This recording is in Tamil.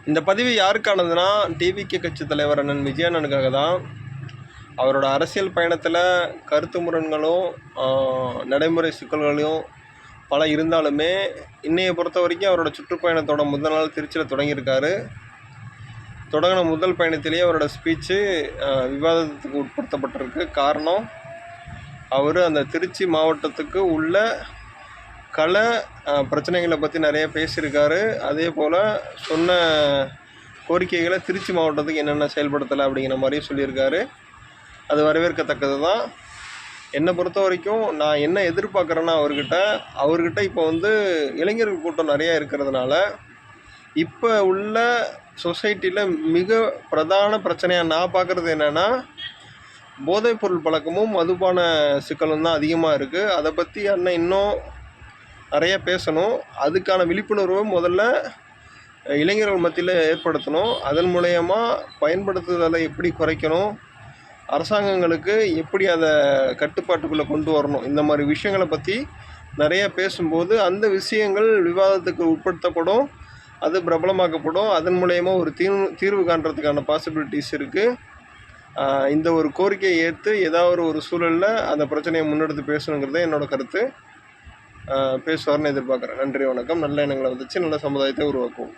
இந்த பதிவு யாருக்கானதுன்னா, டிவிகே கட்சி தலைவர் அண்ணன் விஜயண்ணனுக்காக தான். அவரோட அரசியல் பயணத்தில் கருத்து முரண்களும் நடைமுறை சிக்கல்களையும் பல இருந்தாலுமே, இன்னையை பொறுத்த வரைக்கும் அவரோட சுற்றுப்பயணத்தோட முதல் நாள் திருச்சியில் தொடங்கியிருக்காரு. தொடங்கின முதல் பயணத்திலேயே அவரோட ஸ்பீச்சு விவாதத்துக்கு உட்படுத்தப்பட்டிருக்கு. காரணம், அவர் அந்த திருச்சி மாவட்டத்துக்கு உள்ள கள பிரச்சனைகளை பற்றி நிறைய பேசியிருக்காரு. அதே போல் சொன்ன கோரிக்கைகளை திருச்சி மாவட்டத்துக்கு என்னென்ன செயல்படுத்தலை அப்படிங்கிற மாதிரியும் சொல்லியிருக்காரு. அது வரவேற்கத்தக்கது தான். என்னை பொறுத்த வரைக்கும் நான் என்ன எதிர்பார்க்குறேன்னா, அவர்கிட்ட இப்போ இளைஞர்கள் கூட்டம் நிறையா இருக்கிறதுனால, இப்போ உள்ள சொசைட்டியில் மிக பிரதான பிரச்சனையாக நான் பார்க்குறது என்னென்னா, போதைப்பொருள் பழக்கமும் மதுபான சிக்கலும் தான் அதிகமாக இருக்குது. அதை பற்றி அண்ணன் இன்னும் நிறைய பேசணும். அதுக்கான விழிப்புணர்வை முதல்ல இளைஞர்கள் மத்தியில் ஏற்படுத்தணும். அதன் மூலயமா பயன்படுத்துதலை எப்படி குறைக்கணும், அரசாங்கங்களுக்கு எப்படி அதை கட்டுப்பாட்டுக்குள்ளே கொண்டு வரணும், இந்த மாதிரி விஷயங்களை பற்றி நிறைய பேசும்போது அந்த விஷயங்கள் விவாதத்துக்கு உட்படுத்தப்படும், அது பிரபலமாக்கப்படும். அதன் மூலயமா ஒரு தீர்வு காண்றதுக்கான பாசிபிலிட்டிஸ் இருக்குது. இந்த ஒரு கோரிக்கையை ஏற்று ஏதாவது ஒரு சூழலில் அந்த பிரச்சனையை முன்னெடுத்து பேசணுங்கிறத என்னோடய கருத்து. பேசுவார்னு எதிர்பார்க்குறேன். நன்றி, வணக்கம். நல்ல எண்ணங்களை வந்துச்சு, நல்ல சமுதாயத்தை உருவாக்குவோம்.